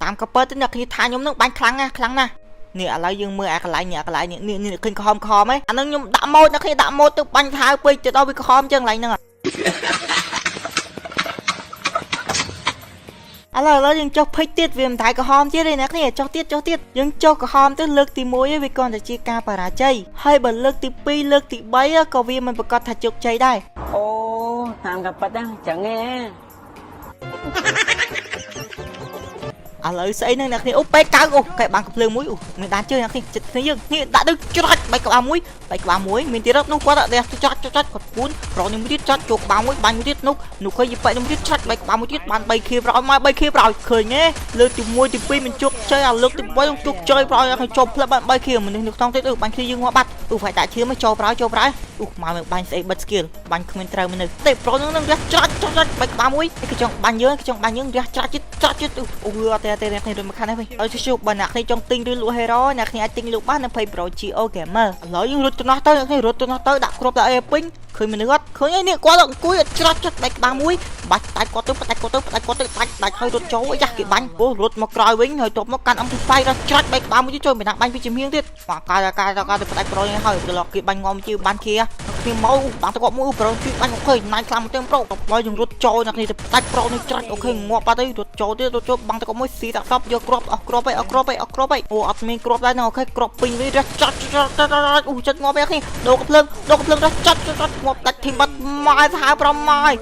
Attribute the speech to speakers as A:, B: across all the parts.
A: តាមក៏បើទៅអ្នកគ្នាថាខ្ញុំនឹងបាញ់ខ្លាំងណានេះឥឡូវយើងមើលអាកន្លែងនេះឃើញក្រហមហ៎អានឹងខ្ញុំដាក់ម៉ូតអ្នកគ្នាដាក់ម៉ូតទៅបាញ់ថាពេកទៅដល់វាក្រហមចឹងកន្លែងហ្នឹងឥឡូវយើងចុះភិចទៀតវាមិនតែក្រហមទៀតទេអ្នកគ្នាចុះទៀតយើងចុះក្រហមទៅលើកទី1វាគ្រាន់តែជាការបរាជ័យហើយបើលើកទី2លើកទី3ក៏វាមិនប្រកាសថាជោគជ័យដែរ
B: អូតាមក៏ប៉ិតចឹងឯង
A: ឥឡូវស្អីហ្នឹងអ្នកគ្នាអូពេកកៅអូកែបាំងកំភ្លើងមួយអូមានដានជើងអ្នកគ្នាចិត្តគ្នាយើងនេះដាក់ទៅច្រាច់3ក្បាលមួយមានទៀតនោះគាត់ដាក់ច្រាច់គាត់ពួនប្រនេះមួយទៀតច្រាច់ចូលក្បាលមួយបាញ់មួយទៀតនោះឃើញយីប៉ែនោះមួយទៀតច្រាច់3ក្បាលមួយទៀតបាន3ខៀប្រោយមក3ខៀប្រោយឃើញទេលើកទី1ទី2មិនជោគជ័យអាលើកទី3ជោគជ័យប្រោយឲ្យចូលផ្លឹបបាន3ខៀមនុស្សនៅក្នុងទៀតបាញ់គ្នាយើងមកបាត់អូphảiដាក់ឈាមមកចូលប្រោយអូមកបាញ់ស្អីបិទ skill បាញ់គ្មានត្រូវមនុស្សទេប្រោយនឹងរះច្រាច់3ក្បាលមួយគេចង់បាញ់យើងរះច្រាច់ចិត្តអូអត់ទេអ្នកគ្នារត់មកខាងនេះវិញឲ្យជួបបើអ្នកគ្នាចង់ទិញឬលក់ hero អ្នកគ្នាអាចទិញលក់បាននៅ Pay Pro GO Gamer ឥឡូវយើងរត់ទៅនោះទៅអ្នកគ្នារត់ទៅនោះទៅដាក់គ្រាប់ដាក់អីពេញឃើញមនុស្សអត់ឃើញនេះគាត់អង្គុយច្រាច់បែកក្បាលមួយបាច់ដាច់គាត់ទៅដាច់ហើយរត់ចូលយ៉ាស់គេបាញ់អូរត់មកក្រោយវិញហើយទប់មកកាន់អំពីហ្វៃរត់ច្រាច់បែកក្បាលមួយចូលមិនដាក់បាញ់ពីជំនាញទៀតមកកាយទៅផ្ដាច់ប្រូនេះហើយគេឡកគេបាញ់ងំជឿបានគេគ្នាមកបាំងទៅគាត់មួយប្រូជួយបាញ់អូខេណាយខ្លាំងមកទៅប្រូដល់យើងរត់ចូលអ្នកគ្នាទៅផ្ដាច់ប្រូនេះច្រាច់អូខេងាប់បាត់ទៅរត់ចូលទៀតរត់ចូលបាំងទៅគាត់មួយស៊ីដាក់សពយកគ្រាប់អស់គ្រាប់អីអូអត់មានគ្រាប់ដែរអូខេគ្រាប់ពេញវិញរះចាត់អូចិត្តងាប់ឯគ្នាដោកភ្លើងរះចាត់ងាប់ដាច់ធីមបាត់ម៉ែសាហាវប្រម៉ាយ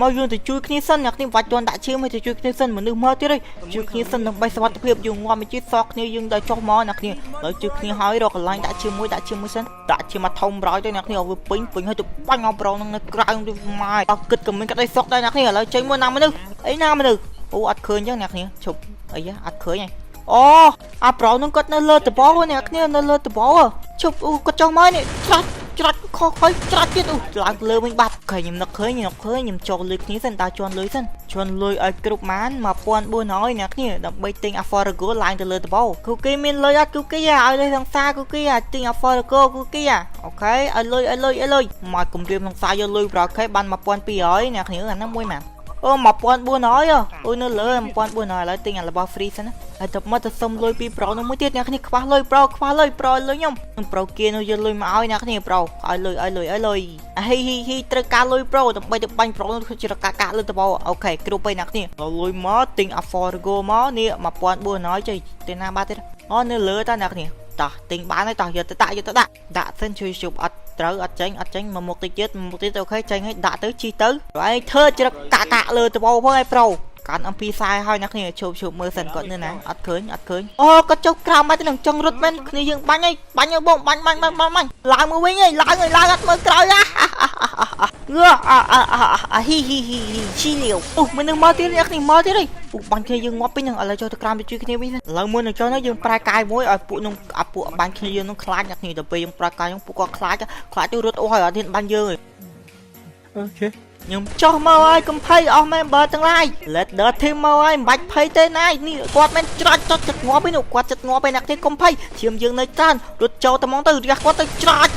A: មកយើងទៅជួយគ្នាសិនអ្នកនេះវាច់ទាន់ដាក់ឈាមឲ្យទៅជួយគ្នាសិនមនុស្សមកទៀតហើយជួយគ្នាសិនដើម្បីសុវត្ថិភាពយើងងាប់មកជួយសក់គ្នាយើងដល់ចុះមកអ្នកនេះដល់ជួយគ្នាហើយរកកន្លែងដាក់ឈាមមួយសិនដាក់ឈាមមកធំប្រោយទៅអ្នកនេះឲ្យវាពេញហើយទៅបាញ់អោប្រងនឹងនៅក្រៅទៅម៉ែអត់គិតក៏មានក្តីសក់ដែរអ្នកនេះឥឡូវចេញមកណាមនុស្សអូអត់ឃើញចឹងអ្នកនេះឈប់អីអត់ឃើញហ៎អូអាប្រងនឹងគាត់នៅលើតបោអ្នកនេះនៅលើតបោឈប់អូគាត់ចុះមកនេះច្រាច់ខុសហើយច្រាច់ទៀតអូឡើងលើវិញបាត់ខ្ញុំនឹកឃើញខ្ញុំចូលលុយគ្នាសិនតើជន់លុយឲ្យគ្រប់ម៉ាន1400អ្នកគ្នាដើម្បីទិញ Afforago ឡើងទៅលើតបោគូគីមានលុយអត់គូគីឲ្យលុយក្នុងសារគូគីទិញ Afforago គូគីអូខេឲ្យលុយមកគម្រាមក្នុងសារយកលុយប្រខេបាន1200អ្នកគ្នាអាហ្នឹងមួយម៉ានអូ1400អូនៅលើ1400ឥឡូវទិញអារបស់ free សិនណាហើយទៅមកទៅសុំលុយពីប្រូនោះមួយទៀតអ្នកគ្នាខ្វះលុយប្រូលុយខ្ញុំប្រូគេនោះយកលុយមកឲ្យអ្នកគ្នាប្រូឲ្យលុយហ៊ីត្រូវការលុយប្រូដើម្បីទៅបាញ់ប្រូនោះជាកាលើតបអូខេគ្រប់ហើយអ្នកគ្នាលុយមកទិញ Afforago មកនេះ1400ចុយទៅណាបាត់ទៀតអូនៅលើតើអ្នកគ្នាតោះទិញបានហើយតោះយកទៅដាក់សិនជួយជប់អត់ត្រូវអត់ចេញមកមុខតិចទៀតអូខេចេញហើយដាក់ទៅជីទៅហើយធ្វើច្រកកាលើតបោផងឯប្រូកាន់អំពីខ្សែហើយអ្នកគ្នាជប់មើលសិនគាត់នៅណាអត់ឃើញអូគាត់ចុះក្រោមមកទៅនឹងចង់រត់មែនគ្នាយើងបាញ់ហើយបងបាញ់ឡើងមកវិញហើយឡើងអត់មើលក្រោយហ៊ីឈីលាវអូមនុស្សមកទៀតអ្នកគ្នាមកទៀតហើយអូបាញ់គ្នាយើងងាប់ពេញហ្នឹងឥឡូវចូលទៅក្រោមទៅជួយគ្នាវិញឥឡូវមុននឹងចូលនោះយើងប្រែកាយមួយឲ្យពួកនឹងពួកបាញ់គ្នាយើងនឹងខ្លាចអ្នកគ្នាទៅពេលយើងប្រែកាយហ្នឹងពួកគាត់ខ្លាចទៅរត់អស់ហើយអត់ហ៊ានបាញ់យើងអូខេខ្ញុំចោះមកហើយកុំភ័យអស់ member ទាំងឡាយ Let the team មកហើយមិនបាច់ភ័យទេណានេះគាត់មិនច្រាច់ចិត្តងាប់ឯនោះគាត់ចិត្តងាប់ឯអ្នកទេកុំភ័យឈាមយើងនៅច្រើនរត់ចូលតែមកទៅរះគាត់ទៅច្រាច់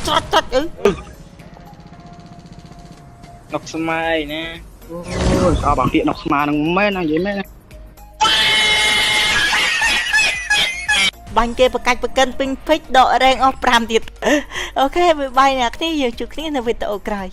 B: ណុកស្មាអីណាអូយអបពាក្យណុកស្មានឹងមែនណានិយាយមែនណា
A: បាញ់គេប្រកាច់ប្រកិនពេញភិចដករែងអស់5ទៀតអូខេបាយអ្នកគ្នាយើងជួបគ្នានៅវីដេអូក្រោយ